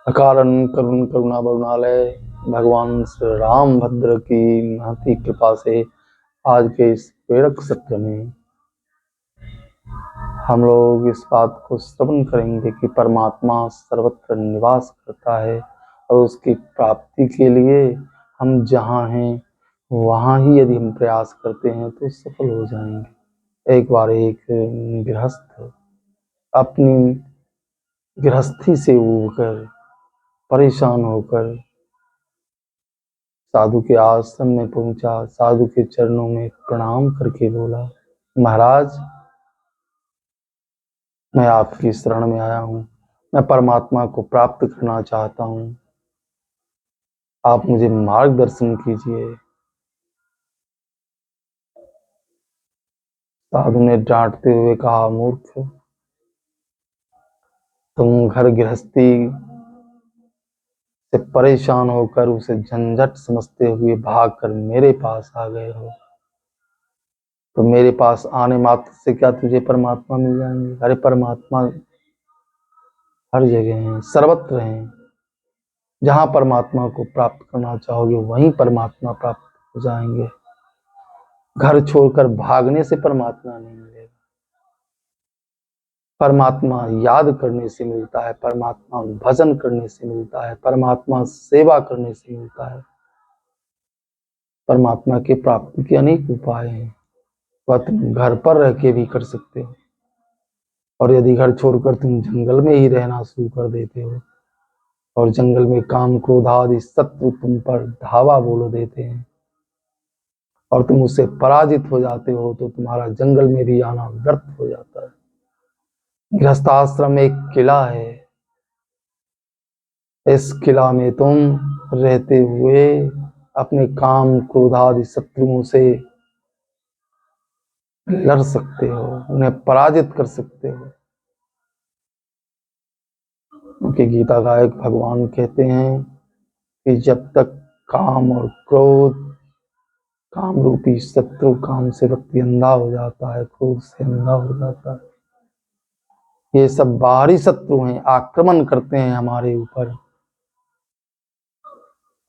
अकारण करुण करुणा वरुणालय भगवान श्री रामभद्र की महती कृपा से आज के इस प्रेरक सत्र में हम लोग इस बात को श्रवण करेंगे कि परमात्मा सर्वत्र निवास करता है और उसकी प्राप्ति के लिए हम जहाँ हैं वहाँ ही यदि हम प्रयास करते हैं तो सफल हो जाएंगे। एक बार एक गृहस्थ अपनी गृहस्थी से उबकर परेशान होकर साधु के आश्रम में पहुंचा। साधु के चरणों में प्रणाम करके बोला, महाराज मैं आपकी शरण में आया हूँ, मैं परमात्मा को प्राप्त करना चाहता हूँ, आप मुझे मार्गदर्शन कीजिए। साधु ने डांटते हुए कहा, मूर्ख, तुम घर गृहस्थी से परेशान होकर उसे झंझट समझते हुए भागकर मेरे पास आ गए हो, तो मेरे पास आने मात्र से क्या तुझे परमात्मा मिल जाएंगे? अरे परमात्मा हर जगह हैं, सर्वत्र हैं। जहां परमात्मा को प्राप्त करना चाहोगे वहीं परमात्मा प्राप्त हो जाएंगे। घर छोड़कर भागने से परमात्मा नहीं मिलेगा। परमात्मा याद करने से मिलता है, परमात्मा भजन करने से मिलता है, परमात्मा सेवा करने से मिलता है। परमात्मा के प्राप्ति के अनेक उपाय हैं, वह तुम घर पर रह के भी कर सकते हो, और यदि घर छोड़कर तुम जंगल में ही रहना शुरू कर देते हो और जंगल में काम क्रोध आदि शत्रु तुम पर धावा बोल देते हैं और तुम उससे पराजित हो जाते हो, तो तुम्हारा जंगल में भी आना व्यर्थ हो जाता है। गृहस्थाश्रम एक किला है, इस किला में तुम रहते हुए अपने काम क्रोध आदि शत्रुओं से लड़ सकते हो, उन्हें पराजित कर सकते हो। क्योंकि गीता गायक भगवान कहते हैं कि जब तक काम और क्रोध, काम रूपी शत्रु, काम से व्यक्ति अंधा हो जाता है, क्रोध से अंधा हो जाता है, ये सब बाहरी शत्रु हैं, आक्रमण करते हैं हमारे ऊपर।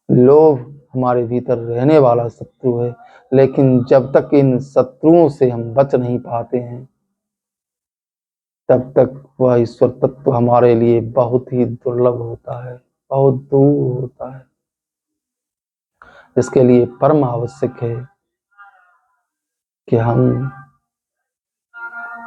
लोभ हमारे भीतर रहने वाला शत्रु है, लेकिन जब तक इन शत्रुओं से हम बच नहीं पाते हैं तब तक वह ईश्वर तत्व हमारे लिए बहुत ही दुर्लभ होता है, बहुत दूर होता है। इसके लिए परम आवश्यक है कि हम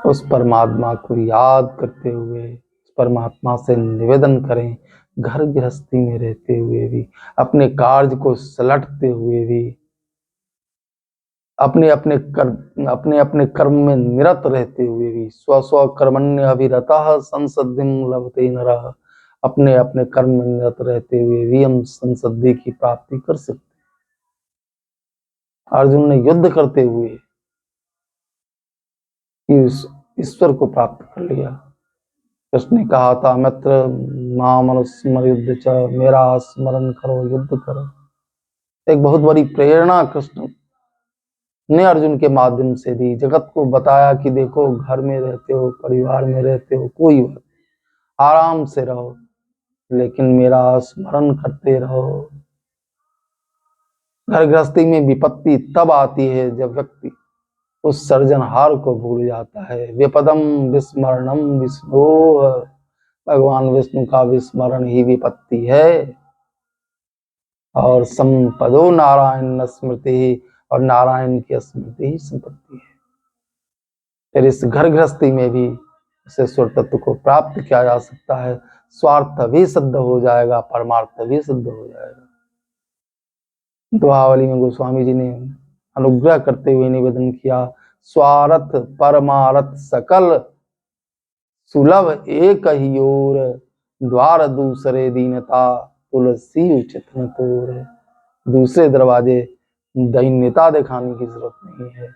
उस परमात्मा को याद करते हुए उस परमात्मा से निवेदन करें, घर गृहस्थी में रहते हुए भी, अपने कार्य को सलटते हुए भी, अपने अपने कर्म में निरत रहते हुए भी, स्व स्व कर्मण्य अभिरतः संसिद्धिं लभते नरः, अपने अपने कर्म में निरत रहते हुए भी हम संसिद्धि की प्राप्ति कर सकते हैं। अर्जुन ने युद्ध करते हुए ईश्वर को प्राप्त कर लिया। कृष्ण ने कहा था, मित्र मामनुस्मर युद्ध च, मेरा स्मरण करो युद्ध करो। एक बहुत बड़ी प्रेरणा कृष्ण ने अर्जुन के माध्यम से दी, जगत को बताया कि देखो घर में रहते हो, परिवार में रहते हो, कोई बात आराम से रहो, लेकिन मेरा स्मरण करते रहो। घर गृहस्थी में विपत्ति तब आती है जब व्यक्ति उस सर्जनहार को भूल जाता है। विपदम विस्मरणम विष्णु, भगवान विष्णु का विस्मरण ही विपत्ति है, और संपदो नारायण स्मृति, और नारायण की स्मृति ही संपत्ति है। फिर इस घर गृहस्थी में भी इसे ईश्वर तत्व को प्राप्त किया जा सकता है। स्वार्थ भी सिद्ध हो जाएगा, परमार्थ भी सिद्ध हो जाएगा। दुआवली में गोस्वामी जी ने अनुग्रह करते हुए निवेदन किया, स्वार्थ परमार्थ सकल सुलभ एक ही ओर, द्वार दूसरे दीनता तुलसी उचित न तोर। दूसरे दरवाजे दैन्यता दिखाने की जरूरत नहीं है।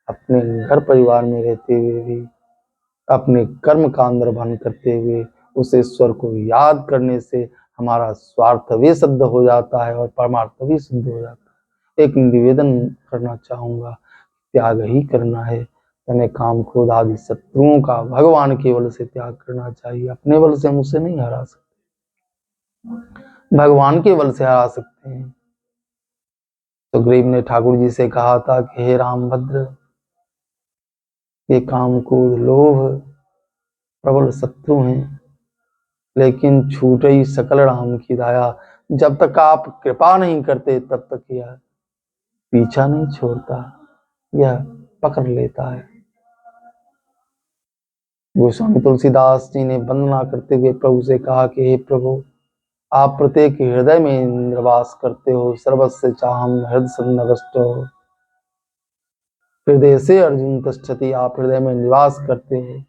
अपने घर परिवार में रहते हुए भी, अपने कर्म का अंदरभान करते हुए उस ईश्वर को याद करने से हमारा स्वार्थ भी सिद्ध हो जाता है और परमार्थ भी सिद्ध हो जाता है। एक निवेदन करना चाहूंगा, त्याग ही करना है, हमें काम क्रोध आदि शत्रुओं का भगवान के बल से त्याग करना चाहिए। अपने बल से हम उसे नहीं हरा सकते। भगवान के बल से हरा सकते हैं। सुग्रीव ने ठाकुर जी से कहा था कि हे रामभद्र, ये काम क्रोध लोभ प्रबल शत्रु हैं, लेकिन छूटे ही सकल राम की दया। जब तक आप कृपा नहीं करते तब तक यह पीछा नहीं छोड़ता, यह पकड़ लेता है। गोस्वामी तुलसीदास जी ने वंदना करते हुए प्रभु से कहा कि हे प्रभु, आप प्रत्येक हृदय में निवास करते हो। सर्वस्य चाहम हृदय सन्निविष्टो, हृदय से अर्जुन तिष्ठति, आप हृदय में निवास करते हैं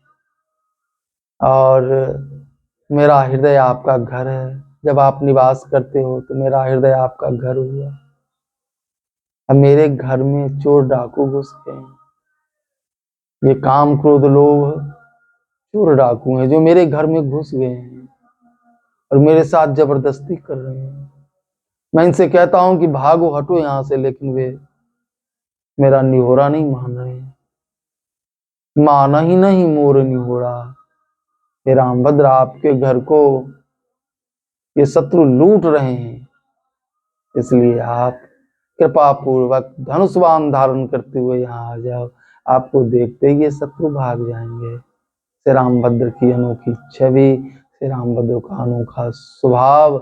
और मेरा हृदय आपका घर है। जब आप निवास करते हो तो मेरा हृदय आपका घर हुआ। अब मेरे घर में चोर डाकू घुस गए। ये काम क्रोध लोभ चोर डाकू हैं जो मेरे घर में घुस गए हैं और मेरे साथ जबरदस्ती कर रहे हैं। मैं इनसे कहता हूं कि भागो, हटो यहां से, लेकिन वे मेरा निहोरा नहीं मान रहे। माना ही नहीं मोर निहोरा। हे रामभद्र, आपके घर को ये शत्रु लूट रहे हैं, इसलिए आप कृपा पूर्वक धनुष बाण धारण करते हुए यहाँ आ जाओ। आपको देखते ही ये शत्रु भाग जाएंगे। श्री रामभद्र की अनोखी छवि, श्री रामभद्र का अनोखा स्वभाव,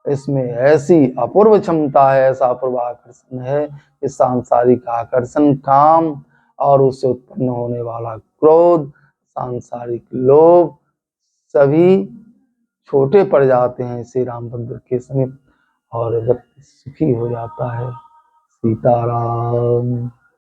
इसमें ऐसी अपूर्व क्षमता है, ऐसा अपूर्व आकर्षण है कि सांसारिक आकर्षण, काम और उससे उत्पन्न होने वाला क्रोध, सांसारिक लोभ सभी छोटे पड़ जाते हैं श्री रामभद्र के समीप और व्यक्ति सुखी हो जाता है। सीताराम।